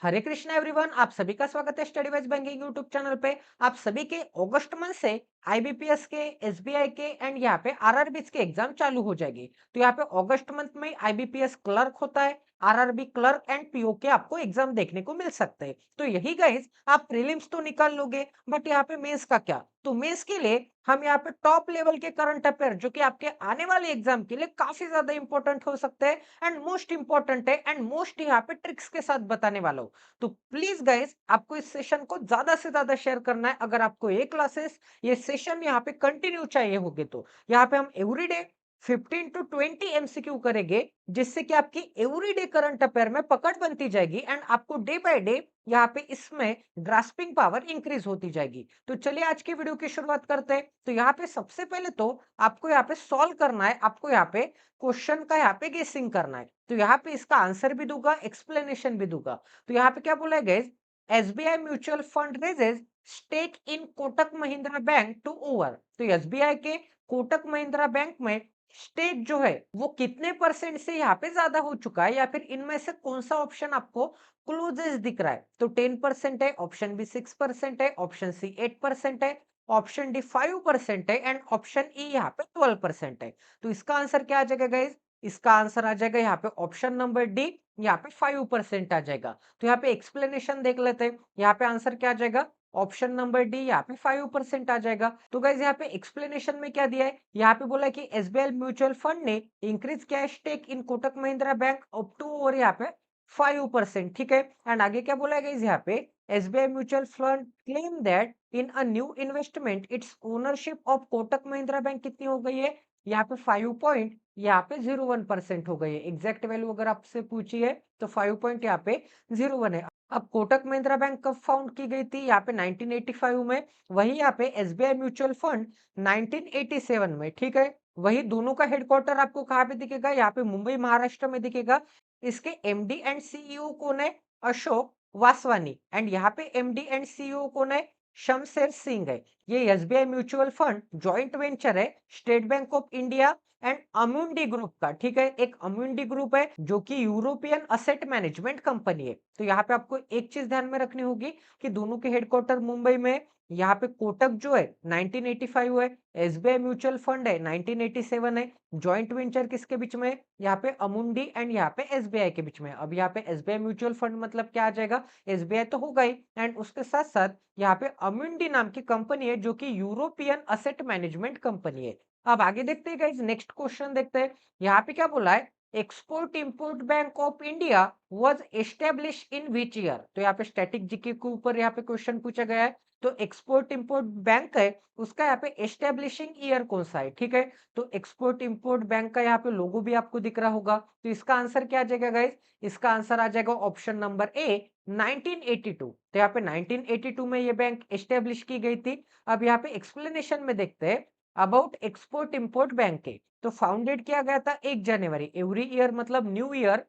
हरे Krishna everyone, आप सभी का स्वागत है study wise banking YouTube channel पे। आप सभी के अगस्त मंथ से आईबीपीएस के, एसबीआई के एंड यहाँ पे आरआरबी के एग्जाम चालू हो जाएगी। तो यहाँ पे अगस्त मंथ में आईबीपीएस क्लर्क होता है, आरआरबी क्लर्क एंड पीओ के आपको एग्जाम देखने को मिल सकते हैं। तो यही गाइस, आप प्रीलिम्स तो निकाल लोगे, बट यहाँ पे मेंस का क्या? तो मेंस के लिए हम यहाँ पे टॉप लेवल के करंट अफेयर जो कि आपके आने वाले एग्जाम के लिए काफी ज्यादा इंपॉर्टेंट हो सकते हैं एंड मोस्ट इंपॉर्टेंट है एंड मोस्ट यहाँ पे ट्रिक्स के साथ बताने वाला हूँ। तो प्लीज गाइस, आपको इस सेशन को ज्यादा से ज्यादा शेयर करना है। अगर आपको ये क्लासेस, ये सेशन यहाँ पे कंटिन्यू चाहिए होगे तो यहाँ पे हम एवरीडे 15 टू 20 एमसीक्यू करेंगे, जिससे कि आपकी एवरीडे करंट अफेयर में पकड़ बनती जाएगी एंड आपको डे बाय डे यहाँ पे इसमें ग्रास्पिंग पावर इंक्रीज होती जाएगी। तो चलिए आज की वीडियो की शुरुआत करते हैं। तो यहाँ पे सबसे पहले तो आपको यहाँ पे सॉल्व करना है, आपको यहाँ पे क्वेश्चन का यहाँ पे गेसिंग करना है। तो यहाँ पे इसका आंसर भी दूंगा, एक्सप्लेनेशन भी दूंगा। तो यहाँ पे क्या बोला है guys, SBI mutual fund raises stake in Kotak Mahindra bank to over. तो एसबीआई के कोटक महिंद्रा बैंक में स्टेक जो है वो कितने परसेंट से यहाँ पे ज्यादा हो चुका है, या फिर इनमें से कौन सा ऑप्शन आपको क्लोजेस्ट दिख रहा है? तो 10% है, ऑप्शन बी 6% है, ऑप्शन सी 8% है, ऑप्शन डी 5% है एंड ऑप्शन ई यहाँ पे 12% है। तो इसका आंसर क्या आ जाएगा गाइस? इसका आंसर आ जाएगा यहाँ पे ऑप्शन नंबर डी, यहाँ पे 5% आ जाएगा। तो यहाँ पे एक्सप्लेनेशन देख लेते हैं। यहाँ पे आंसर क्या आ जाएगा? ऑप्शन नंबर डी, यहाँ पे 5% आ जाएगा। तो गाइज यहाँ पे एक्सप्लेनेशन में क्या दिया है? यहाँ पे बोला है कि एसबीआई म्यूचुअल फंड ने इंक्रीज किया stake in Kotak Mahindra bank up to और यहाँ पे 5%। ठीक है। एंड आगे क्या बोला है गाइज यहाँ पे? SBI mutual fund claim that in a new investment it's ownership of Kotak Mahindra bank कितनी हो गई है? यहाँ पे 5 पॉइंट, यहाँ पे 01% हो गई है। एग्जैक्ट वैल्यू अगर आपसे पूछी है तो 5 पॉइंट यहाँ पे 01 है। अब कोटक महिंद्रा बैंक कब फाउंड की गई थी? यहाँ पे 1985 में। वही यहाँ पे एसबीआई म्यूचुअल फंड 1987 में। ठीक है। वही दोनों का हेडक्वार्टर आपको कहाँ पे दिखेगा? यहाँ पे मुंबई महाराष्ट्र में दिखेगा। इसके एमडी एंड सीईओ कौन है? अशोक वासवानी। एंड यहाँ पे एमडी एंड सीईओ कौन है? शमशेर सिंह है। ये SBI mutual fund joint venture है State Bank of India and Amundi group का। ठीक है। एक अम्युंडी ग्रुप है जो कि यूरोपियन असेट मैनेजमेंट कंपनी है। तो यहाँ पे आपको एक चीज ध्यान में रखनी होगी कि दोनों के हेडक्वार्टर मुंबई में है। यहाँ पे कोटक जो है 1985 है, एसबीआई म्यूचुअल फंड है 1987 है। जॉइंट वेंचर किसके बीच में है? यहाँ पे अमुंडी एंड यहाँ पे एसबीआई के बीच में। अब यहाँ पे एसबीआई म्यूचुअल फंड मतलब क्या आ जाएगा? एसबीआई तो होगा ही, एंड उसके साथ साथ यहाँ पे अमुंडी नाम की कंपनी है जो कि यूरोपियन असेट मैनेजमेंट कंपनी है। अब आगे देखते हैं गाइस, नेक्स्ट क्वेश्चन देखते हैं। यहाँ पे क्या बोला है? Export import bank of India was establish in which year? तो यहाँ पे स्टैटिक जीके के ऊपर यहाँ पे क्वेश्चन पूछा गया है। तो एक्सपोर्ट इंपोर्ट बैंक है, उसका यहाँ पे एस्टेब्लिशिंग ईयर कौन सा है? ठीक है। तो एक्सपोर्ट इंपोर्ट बैंक का यहाँ पे लोगो भी आपको दिख रहा होगा। तो इसका आंसर क्या आ जाएगा गाइस? इसका आंसर आ जाएगा ऑप्शन नंबर ए, 1982। तो यहाँ पे 1982 में ये बैंक एस्टेब्लिश की गई थी। अब यहाँ पे एक्सप्लेनेशन में देखते हैं अबाउट एक्सपोर्ट इंपोर्ट बैंक के। तो फाउंडेड किया गया था 1 जनवरी, एवरी ईयर मतलब न्यू ईयर।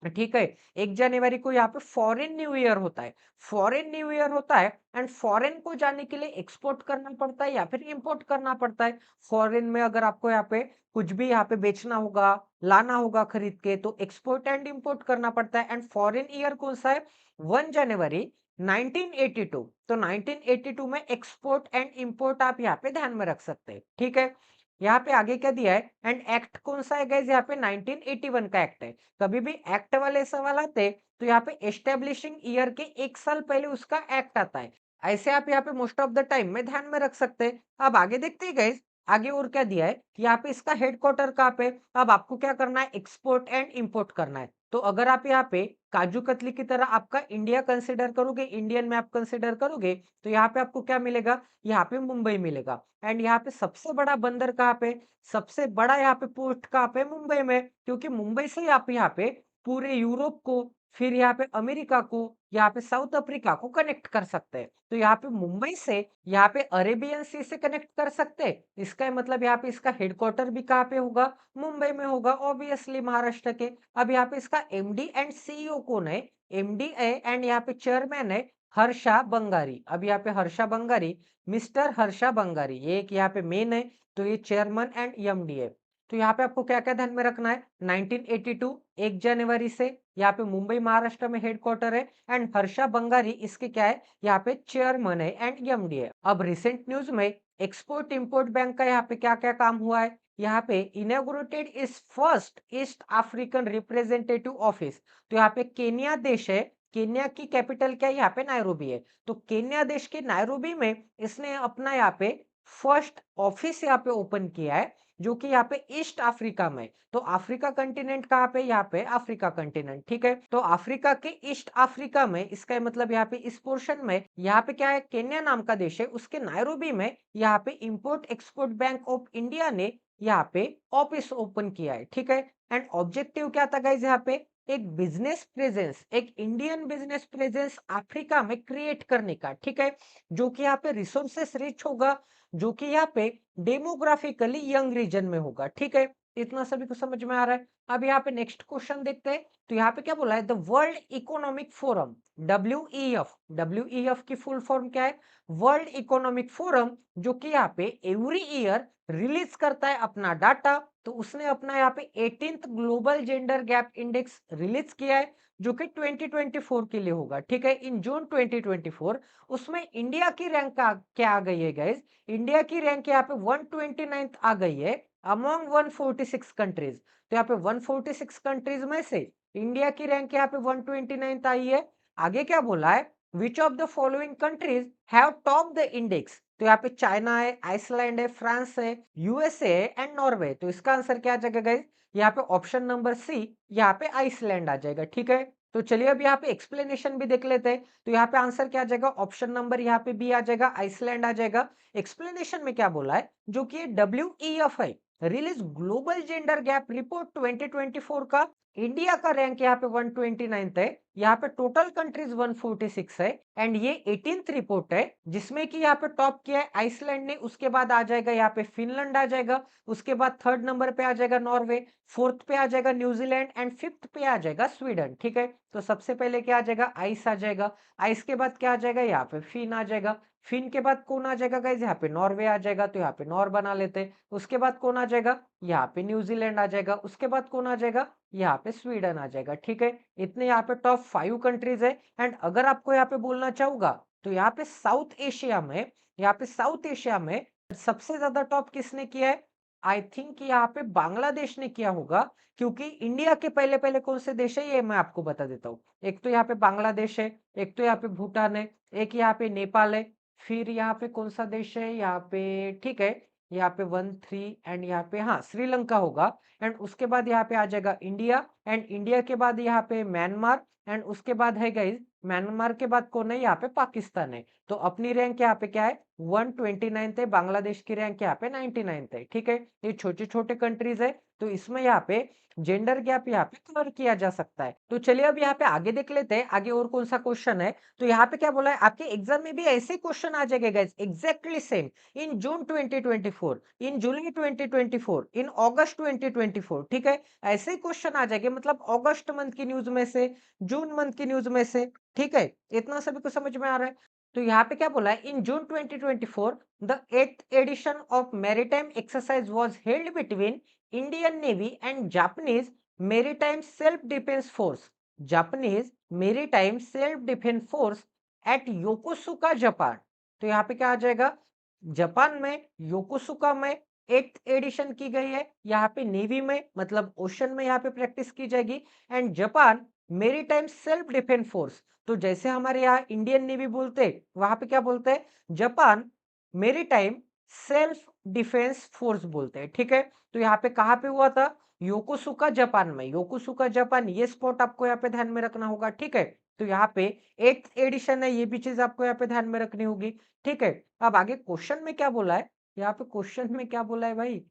ठीक है। 1 जनवरी को यहाँ पे फॉरेन न्यू ईयर होता है। फॉरेन न्यू ईयर होता है एंड फॉरेन को जाने के लिए एक्सपोर्ट करना पड़ता है या फिर इंपोर्ट करना पड़ता है। फॉरेन में अगर आपको यहाँ पे कुछ भी यहाँ पे बेचना होगा, लाना होगा खरीद के, तो एक्सपोर्ट एंड इंपोर्ट करना पड़ता है। एंड फॉरेन ईयर कौन सा है? 1 जनवरी 1982। तो 1982 में एक्सपोर्ट एंड इंपोर्ट आप यहाँ पे ध्यान में रख सकते हैं। ठीक है। यहाँ पे आगे क्या दिया है? एंड एक्ट कौन सा है गाइस? यहाँ पे 1981 का एक्ट है। कभी भी एक्ट वाले सवाल आते तो यहाँ पे एस्टेब्लिशिंग ईयर के 1 साल पहले उसका एक्ट आता है। ऐसे आप यहाँ पे मोस्ट ऑफ द टाइम में ध्यान में रख सकते हैं। अब आगे देखते हैं गाइस, आगे और क्या दिया है? यहाँ पे इसका हेडक्वार्टर कहाँ पे? अब आपको क्या करना है? एक्सपोर्ट एंड इंपोर्ट करना है। तो अगर आप यहाँ पे काजू कतली की तरह आपका इंडिया कंसिडर करोगे, इंडियन मैप कंसिडर करोगे, तो यहाँ पे आपको क्या मिलेगा? यहाँ पे मुंबई मिलेगा। एंड यहाँ पे सबसे बड़ा बंदर कहाँ पे? सबसे बड़ा यहाँ पे पोर्ट कहाँ पे? मुंबई में। क्योंकि मुंबई से आप यहाँ पे पूरे यूरोप को, फिर यहाँ पे अमेरिका को, यहाँ पे साउथ अफ्रीका को कनेक्ट कर सकते हैं। तो यहाँ पे मुंबई से यहाँ पे अरेबियन सी से कनेक्ट कर सकते हैं। इसका मतलब यहाँ पे इसका हेडक्वार्टर भी कहाँ पे होगा? मुंबई में होगा, ऑब्वियसली महाराष्ट्र के। अब यहाँ पे इसका एमडी एंड सीईओ कौन है? एमडी है एंड यहाँ पे चेयरमैन है हर्षा बंगारी। अब यहाँ पे हर्षा बंगारी, मिस्टर हर्षा बंगारी, ये एक यहाँ पे मेन है। तो ये चेयरमैन एंड एमडी है। तो यहाँ पे आपको क्या क्या ध्यान में रखना है? 1982 1 जनवरी से यहाँ पे मुंबई महाराष्ट्र में हेडक्वार्टर है एंड हर्षा बंगारी इसके क्या है, यहाँ पे चेयरमैन है एंड एमडी है। अब रिसेंट न्यूज में एक्सपोर्ट इंपोर्ट बैंक का यहाँ पे क्या क्या काम हुआ है, यहाँ पे inaugurated is first east African representative office. तो यहाँ पे केन्या देश है, केन्या की कैपिटल क्या है, यहाँ पे नायरोबी है। तो केन्या देश के नायरोबी में इसने अपना यहाँ पे फर्स्ट ऑफिस यहाँ पे ओपन किया है, जो कि यहाँ पे ईस्ट अफ्रीका में। तो अफ्रीका कंटिनेंट कहाँ पे, यहाँ पे अफ्रीका कंटिनेंट, ठीक है। तो अफ्रीका के ईस्ट अफ्रीका में, इसका मतलब यहाँ पे इस पोर्शन में यहाँ पे क्या है, केन्या नाम का देश है, उसके नायरोबी में यहाँ पे import export bank of India ने यहाँ पे ऑफिस ओपन किया है, ठीक है। एंड ऑब्जेक्टिव क्या था गाइज, यहाँ पे एक बिजनेस प्रेजेंस, एक इंडियन बिजनेस प्रेजेंस अफ्रीका में क्रिएट करने का, ठीक है, जो कि यहाँ पे रिसोर्सेस रिच होगा, जो कि यहाँ पे डेमोग्राफिकली यंग रीजन में होगा, ठीक है। इतना सभी को समझ में आ रहा है। अब यहाँ पे नेक्स्ट क्वेश्चन देखते हैं। तो यहाँ पे क्या बोला है, the world economic forum, WEF, WEF की फुल फॉर्म क्या है, वर्ल्ड इकोनॉमिक फोरम, जो कि यहाँ पे एवरी ईयर रिलीज करता है अपना डाटा। तो उसने अपना यहाँ पे 18th global gender gap index release किया है, जो कि 2024 के लिए होगा, ठीक है, इन जून 2024। उसमें इंडिया की रैंक क्या आ गई है गाइज, इंडिया की रैंक यहाँ पे 129th आ गई है अमॉन्ग 146 कंट्रीज। तो यहाँ पे 146 कंट्रीज में से इंडिया की रैंक यहाँ पे 129th आई है। आगे क्या बोला है, which of the following countries have top the index. तो यहाँ पे चाइना है, आइसलैंड है, फ्रांस है, यूएसए है एंड नॉर्वे। तो इसका आंसर क्या आ जाएगा गाइज, यहाँ पे ऑप्शन नंबर सी, यहाँ पे आइसलैंड आ जाएगा, ठीक है। तो चलिए अब यहाँ पे एक्सप्लेनेशन भी देख लेते हैं। तो यहाँ पे आंसर क्या आ जाएगा, ऑप्शन नंबर यहाँ पे बी आ जाएगा, आइसलैंड आ जाएगा। एक्सप्लेनेशन में क्या बोला है, जो कि डब्ल्यूईएफ है, release global gender gap report 2024 का, इंडिया का रैंक यहाँ पे 129th है, यहाँ पे टोटल कंट्रीज 146 है एंड ये 18th रिपोर्ट है, जिसमें कि यहाँ पे टॉप किया है आइसलैंड ने, उसके बाद आ जाएगा यहाँ पे फिनलैंड आ जाएगा, उसके बाद थर्ड नंबर पे आ जाएगा नॉर्वे, फोर्थ पे आ जाएगा न्यूजीलैंड एंड फिफ्थ पे आ जाएगा स्वीडन, ठीक है। तो सबसे पहले क्या आ जाएगा, आइस आ जाएगा, आइस के बाद क्या आ जाएगा, यहाँ पे फिन आ जाएगा, फिन के बाद कौन आ जाएगा गाइज, यहाँ पे नॉर्वे आ जाएगा, तो यहाँ पे नॉर बना लेते हैं। उसके बाद कौन आ जाएगा, यहाँ पे न्यूजीलैंड आ जाएगा, उसके बाद कौन आ जाएगा, यहाँ पे स्वीडन आ जाएगा, ठीक है। इतने यहाँ पे टॉप 5 कंट्रीज है। एंड अगर आपको यहाँ पे बोलना चाहूंगा, तो यहाँ पे साउथ एशिया में, यहाँ पे साउथ एशिया में सबसे ज्यादा टॉप किसने किया है, आई थिंक यहाँ पे बांग्लादेश ने किया होगा, क्योंकि इंडिया के पहले पहले कौन से देश है ये मैं आपको बता देता हूँ। एक तो यहाँ पे बांग्लादेश है, एक तो यहाँ पे भूटान है, एक यहाँ पे नेपाल है, फिर यहाँ पे कौन सा देश है यहाँ पे, ठीक है, यहाँ पे 1 3 एंड यहाँ पे हाँ श्रीलंका होगा। एंड उसके बाद यहाँ पे आ जाएगा इंडिया, एंड इंडिया के बाद यहाँ पे म्यांमार, एंड उसके बाद है गाइज, म्यांमार के बाद कौन है, यहाँ पे पाकिस्तान है। तो अपनी रैंक यहाँ पे क्या है, 129th है, बांग्लादेश की रैंक यहाँ पे 99th है, ठीक है। ये छोटे छोटे कंट्रीज है, तो इसमें यहाँ पे जेंडर गैप यहाँ पे कवर किया जा सकता है। तो चलिए अब यहाँ पे आगे देख लेते हैं, आगे और कौन सा क्वेश्चन है। तो यहाँ पे क्या बोला है, आपके एग्जाम में भी ऐसे क्वेश्चन आ जाएगा गाइस, एग्जैक्टली सेम, इन जून 2024, इन जुलाई 2024, इन अगस्त 2024, ठीक है। ऐसे ही क्वेश्चन आ जाएंगे, मतलब अगस्त मंथ की न्यूज में से, जून मंथ की न्यूज में से, ठीक है। इतना सभी को समझ में आ रहा है। तो यहाँ पे क्या बोला है, in June 2024 the 8th edition of maritime exercise was held between Indian navy and Japanese maritime self defence force, Japanese maritime self defence force at Yokosuka Japan. तो यहाँ पे क्या आ जाएगा, जापान में योकोसुका में 8th एडिशन की गई है, यहाँ पे नेवी में मतलब ओशन में यहाँ पे प्रैक्टिस की जाएगी, and Japan maritime self defence force. तो जैसे हमारे यहाँ इंडियन नेवी बोलते, वहां पे क्या बोलते हैं, Japan maritime self defence force बोलते हैं, ठीक है। तो यहाँ पे कहाँ पे हुआ था, योकोसुका जापान में, योकोसुका जापान, ये स्पॉट आपको यहाँ पे ध्यान में रखना होगा, ठीक है। तो यहाँ पे 8th एडिशन है, ये भी चीज आपको यहाँ पे ध्यान में रखनी होगी, ठीक है। अब आगे क्वेश्चन में क्या बोला है, यहाँ पे क्वेश्चन में क्या बोला है भाई,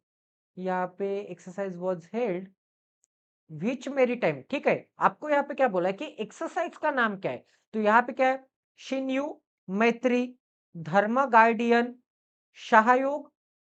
यहाँ पे exercise was held which maritime, ठीक है। आपको यहाँ पे क्या बोला है कि एक्सरसाइज का नाम क्या है, तो यहाँ पे क्या है, शिन्यू, मैत्री, धर्म गार्डियन, सहयोग,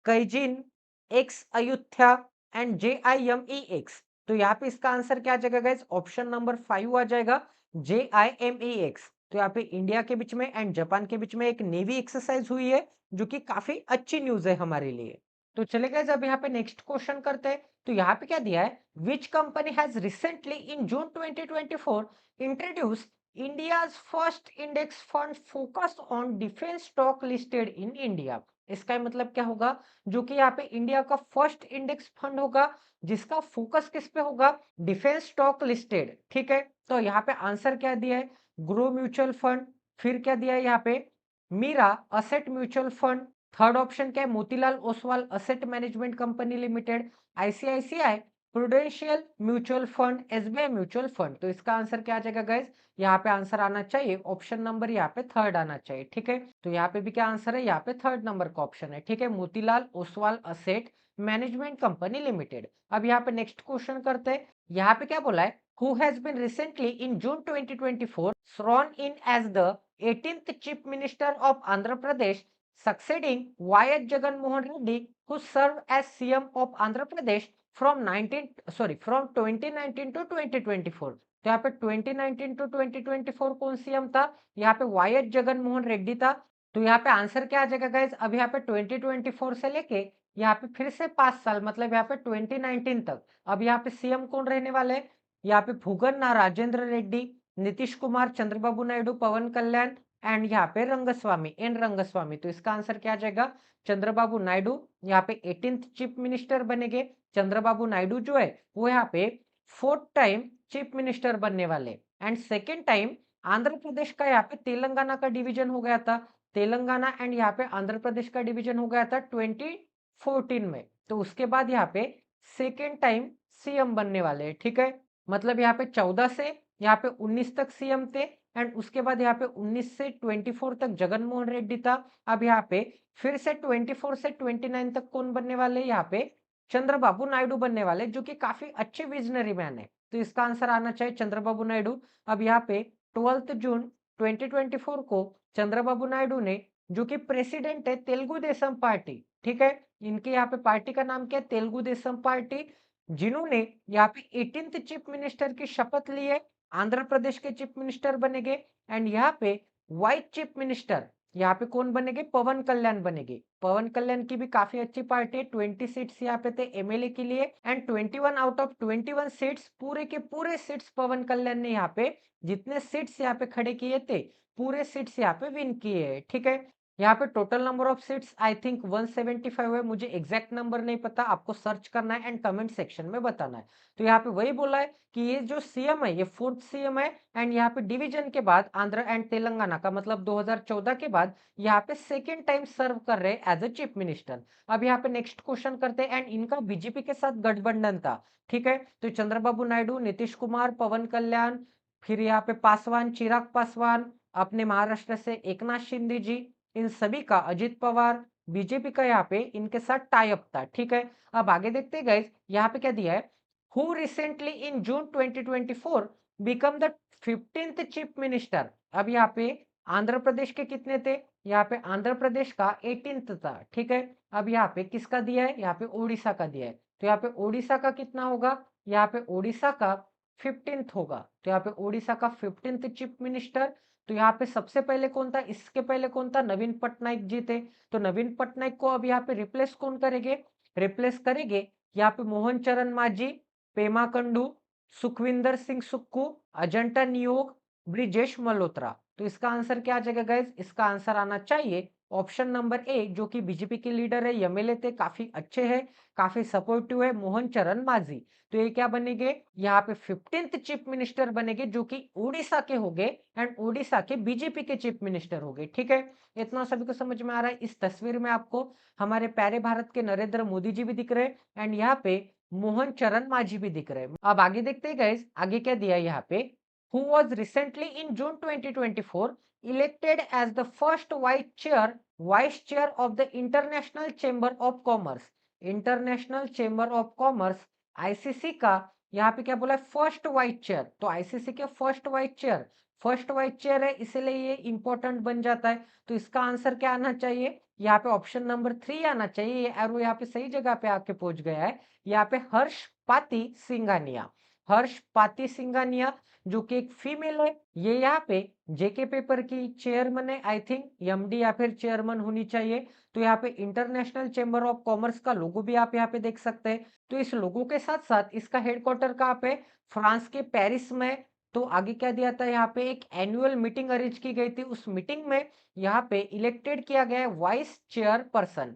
कैजिन, एक्स अयुध्या एंड JIMEX। तो यहाँ पे इसका आंसर क्या आ जाएगा गाइस, ऑप्शन नंबर 5 आ जाएगा, JIMEX। तो यहाँ पे इंडिया के बीच में एंड जापान के बीच में एक नेवी एक्सरसाइज हुई है, जो कि काफी अच्छी न्यूज है हमारे लिए। तो चले गाइस अब यहाँ पे नेक्स्ट क्वेश्चन करते हैं। तो यहाँ पे क्या दिया है, which company has recently in June 2024 introduce India's first index fund focused on defence stock listed in India. इसका मतलब क्या होगा, जो कि यहाँ पे इंडिया का फर्स्ट इंडेक्स फंड होगा जिसका फोकस किस पे होगा, डिफेंस स्टॉक लिस्टेड। ठीक है, तो यहाँ पे आंसर क्या दिया है, ग्रो म्यूचुअल फंड। फिर क्या दिया है यहाँ पे, Mirae asset mutual fund. Third option क्या है, Motilal Oswal asset management company limited, ICICI prudential mutual fund, SBI mutual fund. तो इसका आंसर क्या आ जाएगा गाइस, यहाँ पे आंसर आना चाहिए ऑप्शन नंबर यहाँ पे थर्ड आना चाहिए। ठीक है, तो यहाँ पे भी क्या आंसर है, यहाँ पे थर्ड नंबर का ऑप्शन है। ठीक है, Motilal Oswal asset management company limited. अब यहाँ पे नेक्स्ट क्वेश्चन करते हैं। यहाँ पे क्या बोला है, who has been recently in June 2024 sworn in as the 18th chief minister of Andhra Pradesh, succeeding YS Jagan Mohan Reddy, who served as CM of Andhra Pradesh from 2019 to 2024। तो यहाँ पे 2019 टू 2024 कौन CM था, यहाँ पे YS Jagan Mohan Reddy था। तो यहाँ पे आंसर क्या आ जाएगा गाइस, अब यहाँ पे 2024 से लेके यहाँ पे फिर से 5 साल, मतलब यहाँ पे 2019 तक। अब यहाँ पे सीएम कौन रहने वाले, यहाँ पे भूगन्ना राजेंद्र रेड्डी, नीतीश कुमार, चंद्रबाबू नायडू, पवन कल्याण एंड यहाँ पे रंगस्वामी, एन रंगस्वामी। तो इसका आंसर क्या आ जाएगा, चंद्रबाबू नायडू यहाँ पे 18th चीफ मिनिस्टर बनेंगे। चंद्रबाबू नायडू जो है वो यहाँ पे 4th टाइम चीफ मिनिस्टर बनने वाले। And second time Andhra Pradesh का यहाँ पे तेलंगाना का डिवीजन हो गया था, तेलंगाना एंड यहाँ पे आंध्र प्रदेश का डिवीजन हो गया था 2014 में। तो उसके बाद यहाँ पे सेकेंड टाइम सीएम बनने वाले हैं। ठीक है, मतलब यहाँ पे 14 से यहाँ पे 19 तक सीएम थे एंड उसके बाद यहाँ पे 19 से 24 तक जगन मोहन रेड्डी था। अब यहाँ पे फिर से 24 से 29 तक कौन बनने वाले, यहाँ पे चंद्रबाबू नायडू बनने वाले, जो कि काफी अच्छे विजनरी मैन है। तो इसका आंसर आना चाहिए चंद्रबाबू नायडू। अब यहाँ पे 12 जून 2024 को चंद्रबाबू नायडू ने, जो कि प्रेसिडेंट है तेलुगु देशम पार्टी, ठीक है, इनके यहाँ पे पार्टी का नाम क्या है, तेलुगु देशम पार्टी, जिन्होंने यहाँ पे 18th चीफ मिनिस्टर की शपथ ली है, आंध्र प्रदेश के चीफ मिनिस्टर बनेंगे। एंड यहाँ पे वाइस चीफ मिनिस्टर यहाँ पे कौन बनेंगे, पवन कल्याण बनेंगे। पवन कल्याण की भी काफी अच्छी पार्टी है, 20 सीट्स यहाँ पे थे एमएलए के लिए एंड 21 आउट ऑफ 21 सीट्स, पूरे के पूरे सीट्स पवन कल्याण ने यहाँ पे, जितने सीट्स यहाँ पे खड़े किए थे पूरे सीट्स यहाँ पे विन किए हैं। ठीक है, यहाँ पे total number of seats I think 175 है, मुझे एग्जैक्ट नंबर नहीं पता, आपको सर्च करना है एंड कमेंट सेक्शन में बताना है। तो यहाँ पे वही बोला है कि ये जो सीएम है ये 4th सीएम है एंड यहाँ पे डिवीजन के बाद आंध्र एंड तेलंगाना का, मतलब 2014 के बाद यहाँ पे सेकेंड टाइम सर्व कर रहे एज ए चीफ मिनिस्टर। अब यहाँ पे नेक्स्ट क्वेश्चन करते हैं। एंड इनका बीजेपी के साथ गठबंधन था। ठीक है, तो चंद्रबाबू नायडू, नीतीश कुमार, पवन कल्याण, फिर यहाँ पे पासवान, चिराग पासवान, अपने महाराष्ट्र से एकनाथ शिंदे जी, इन सभी का, अजित पवार, बीजेपी का यहाँ पे इनके साथ टाई अप था। ठीक है, अब आगे देखते हैं गाइस, यहाँ पे क्या दिया है, who recently in June 2024 become the 15th chief minister. अब यहाँ पे आंध्र प्रदेश के कितने थे, यहाँ पे आंध्र प्रदेश का 18th था। ठीक है, अब यहाँ पे किसका दिया है, यहाँ पे ओडिशा का दिया है। तो यहाँ पे ओडिशा का कितना होगा, यहाँ पे ओडिशा का 15th होगा। तो यहाँ पे ओडिशा का 15th चीफ मिनिस्टर। तो यहाँ पे सबसे पहले कौन था, इसके पहले कौन था, नवीन पटनायक जी थे। तो नवीन पटनायक को अब यहाँ पे रिप्लेस कौन करेंगे, रिप्लेस करेंगे यहाँ पे मोहन चरण मांझी, पेमा कंडू, सुखविंदर सिंह सुक्कू, अजंता नियोग, ब्रिजेश मल्होत्रा। तो इसका आंसर क्या आ जाएगा गाइस, इसका आंसर आना चाहिए ऑप्शन नंबर ए, जो कि बीजेपी के लीडर है, एमएलए थे, काफी अच्छे हैं, काफी सपोर्टिव है, मोहन चरण मांझी। तो ये क्या बनेंगे, यहाँ पे 15th चीफ मिनिस्टर बनेंगे, जो कि उड़ीसा के हो गए एंड उड़ीसा के बीजेपी के चीफ मिनिस्टर हो गए। ठीक है, इतना सभी को समझ में आ रहा है। इस तस्वीर में आपको हमारे प्यारे भारत के नरेंद्र मोदी जी भी दिख रहे हैं एंड यहाँ पे मोहन चरण मांझी भी दिख रहे हैं। अब आगे देखते हैं गाइस, आगे क्या दिया है यहाँ पे, who was recently in June 2024 elected as the first vice chair of the International Chamber of Commerce। International chamber of commerce, ICC का यहाँ पे क्या बोला है, फर्स्ट वाइस चेयर। तो आईसीसी के फर्स्ट वाइस चेयर है, इसलिए ये इंपॉर्टेंट बन जाता है। तो इसका आंसर क्या आना चाहिए, यहाँ पे ऑप्शन नंबर 3 आना चाहिए। ये एरो यहाँ पे सही जगह पे आके पहुंच गया है, यहाँ पे हर्ष पाती सिंघानिया। हर्ष पाती सिंघानिया जो कि एक फीमेल है, ये यहाँ पे जेके पेपर की चेयरमैन है, आई थिंक एमडी या फिर चेयरमैन होनी चाहिए। तो यहाँ पे इंटरनेशनल चेंबर ऑफ कॉमर्स का लोगो भी आप यहाँ पे देख सकते हैं। तो इस लोगो के साथ साथ इसका हेडक्वार्टर कहाँ पे, फ्रांस के पेरिस में। तो आगे क्या दिया था, यहाँ पे एक एनुअल मीटिंग अरेंज की गई थी, उस मीटिंग में यहाँ पे इलेक्टेड किया गया है वाइस चेयरपर्सन,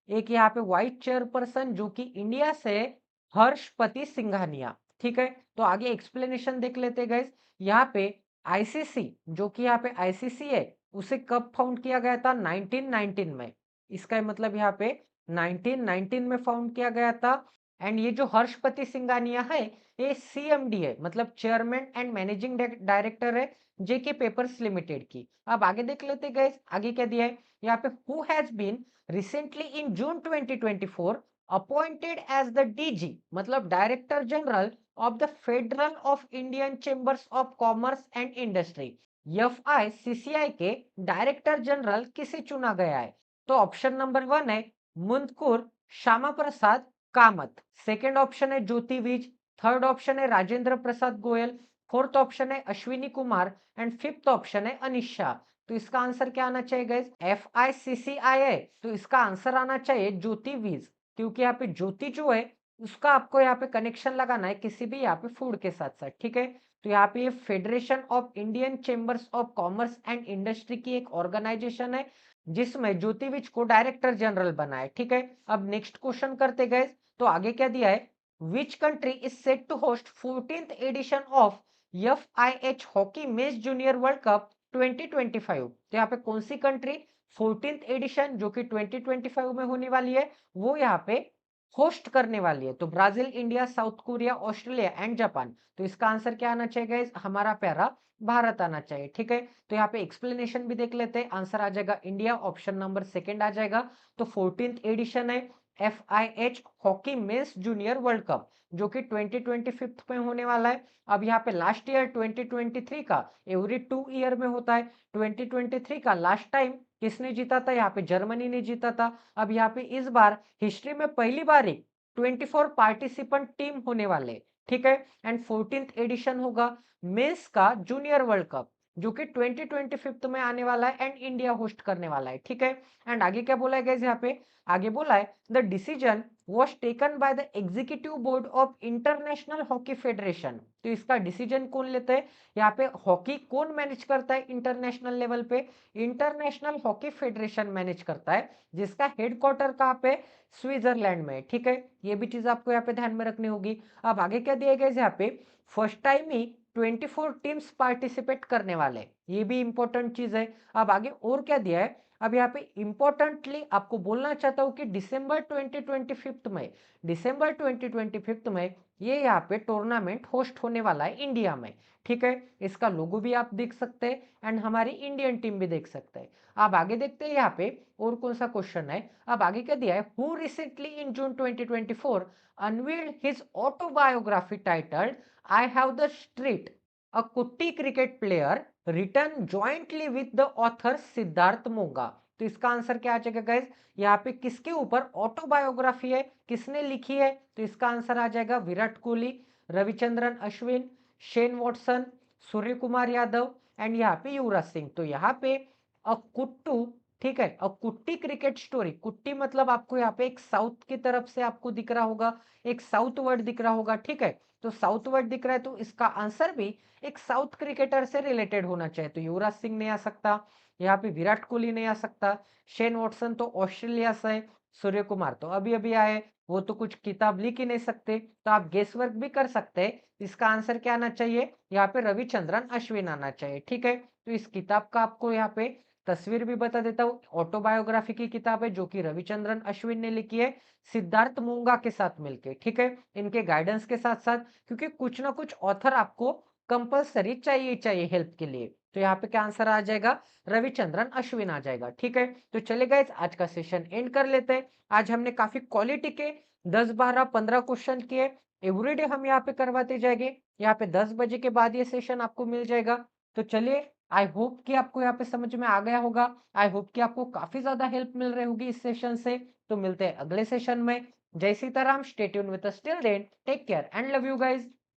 एक यहाँ पे वाइस चेयरपर्सन जो कि इंडिया से हर्षपति सिंघानिया। ठीक है, तो आगे एक्सप्लेनेशन देख लेते हैं गाइस। यहाँ पे आईसीसी जो कि यहाँ पे आईसीसी है, उसे कब फाउंड किया गया था, 1919 में। इसका मतलब यहाँ पे 1919 में फाउंड किया गया था। एंड ये जो हर्षपति सिंघानिया है, ये सीएमडी है, मतलब चेयरमैन एंड मैनेजिंग डायरेक्टर है जेके पेपर्स लिमिटेड की। अब आगे देख लेते गाइस, आगे क्या दिया है यहाँ पे, who has been recently in June 2024 appointed as the DG, मतलब director general of the Federal of Indian Chambers of Commerce and Industry, FICCI के डायरेक्टर जनरल किसे चुना गया है। तो ऑप्शन नंबर 1 है मुंदकुर श्यामा प्रसाद कामत, सेकेंड ऑप्शन है ज्योति विज, थर्ड ऑप्शन है राजेंद्र प्रसाद गोयल, फोर्थ ऑप्शन है Ashwini Kumar and fifth option है अनिश शाह। तो इसका आंसर क्या आना चाहिए गाइस, एफआईसीसीआई है, तो इसका आंसर आना चाहिए ज्योति विज, क्योंकि यहाँ पे ज्योति जो है उसका आपको यहाँ पे कनेक्शन लगाना है किसी भी यहाँ पे फूड के साथ साथ। ठीक है, तो यहाँ पे ये federation of Indian Chambers of Commerce and industry की एक ऑर्गेनाइजेशन है जिसमें ज्योति विज को डायरेक्टर जनरल बना है। ठीक है, अब नेक्स्ट क्वेश्चन करते गए, तो आगे क्या दिया है, which country is set to host 14th edition of FIH hockey men's junior world cup 2025। तो यहाँ पे कौन सी कंट्री 14th एडिशन जो कि 2025 में होने वाली है वो यहाँ पे होस्ट करने वाली है। तो Brazil, India, south Korea, Australia and Japan. तो इसका आंसर क्या आना चाहिए गाइस, हमारा प्यारा भारत आना चाहिए। ठीक है, तो यहाँ पे एक्सप्लेनेशन भी देख लेते हैं, आंसर आ जाएगा इंडिया, ऑप्शन नंबर सेकंड आ जाएगा। तो 14th एडिशन है FIH hockey men's junior world cup जो कि 2025 में होने वाला है। अब यहाँ पे लास्ट ईयर 2023 का एवरी 2 ईयर में होता है, 2023 का लास्ट टाइम किसने जीता था, यहाँ पे जर्मनी ने जीता था। अब यहाँ पे इस बार हिस्ट्री में पहली बार 24 पार्टिसिपेंट टीम होने वाले। ठीक है, एंड 14th एडिशन होगा मेंस का जूनियर वर्ल्ड कप जो कि 2025 में आने वाला है एंड इंडिया होस्ट करने वाला है। ठीक है, एंड आगे क्या बोला है गाइस, यहाँ पे आगे बोला है the decision was taken by the executive board of international hockey federation. तो इसका डिसीजन कौन लेते हैं, यहाँ पे हॉकी कौन मैनेज करता है इंटरनेशनल लेवल पे, इंटरनेशनल हॉकी फेडरेशन मैनेज करता है, जिसका हेडक्वार्टर कहाँ पे, स्विट्जरलैंड में। ठीक है, ये भी चीज आपको यहाँ पे ध्यान में रखनी होगी। अब आगे क्या दिया गया यहाँ पे, फर्स्ट टाइम ही 24 टीम्स पार्टिसिपेट करने वाले, ये भी इंपॉर्टेंट चीज है। अब आगे और क्या दिया है, अब यहाँ पे इंपॉर्टेंटली आपको बोलना चाहता हूं कि दिसंबर 2025 में ये यहाँ पे टूर्नामेंट होस्ट होने वाला है इंडिया में। ठीक है, इसका लोगो भी आप देख सकते हैं एंड हमारी इंडियन टीम भी देख सकते हैं। अब आगे देखते हैं यहाँ पे और कौन सा क्वेश्चन है। अब आगे क्या दिया है, who recently in June 2024 unveiled his autobiography titled I have the street a kutty cricket player return jointly with the author Siddharth Monga. तो इसका आंसर क्या आ जाएगा गाइस, यहाँ पे किसके ऊपर ऑटोबायोग्राफी है, किसने लिखी है, तो इसका आंसर आ जाएगा Virat Kohli, Ravichandran Ashwin, Shane Watson, Surya Kumar Yadav and यहाँ पे युवराज सिंह। तो यहाँ पे अ कुट्टू, ठीक है, अ कुट्टी क्रिकेट स्टोरी, कुट्टी मतलब आपको यहाँ पे एक साउथ की तरफ से आपको दिख रहा होगा, एक साउथ वर्ड दिख रहा होगा। ठीक है, तो साउथ वर्ड दिख रहा है, तो इसका आंसर भी एक साउथ क्रिकेटर से रिलेटेड होना चाहिए। तो युवराज सिंह नहीं आ सकता, यहाँ पे विराट कोहली नहीं आ सकता, शेन वॉटसन तो ऑस्ट्रेलिया से है, सूर्य कुमार तो अभी अभी आए, वो तो कुछ किताब लिख ही नहीं सकते, तो आप गेस वर्क भी कर सकते हैं। इसका आंसर क्या आना चाहिए, यहाँ पे रविचंद्रन अश्विन आना चाहिए। ठीक है, तो इस किताब का आपको यहाँ पे तस्वीर भी बता देता हूँ, ऑटोबायोग्राफी की किताब है जो कि रविचंद्रन अश्विन ने लिखी है सिद्धार्थ मूंगा के साथ मिलके। ठीक है, इनके गाइडेंस के साथ साथ, क्योंकि कुछ ना कुछ ऑथर आपको कंपलसरी चाहिए चाहिए हेल्प के लिए। तो यहाँ पे क्या आंसर आ जाएगा, रविचंद्रन अश्विन आ जाएगा। ठीक है, तो चले गाइस आज का सेशन एंड कर लेते हैं। आज हमने काफी क्वालिटी के 10 12 15 क्वेश्चन किए, एवरीडे हम यहाँ पे करवाते जाएंगे। यहाँ पे 10 बजे के बाद ये सेशन आपको मिल जाएगा। तो चलिए, आई होप कि आपको यहाँ पे समझ में आ गया होगा, आई होप कि आपको काफी ज्यादा हेल्प मिल रही होगी इस सेशन से। तो मिलते हैं अगले सेशन में। जय Sitaram, stay tune with us till then, take care and love you guys.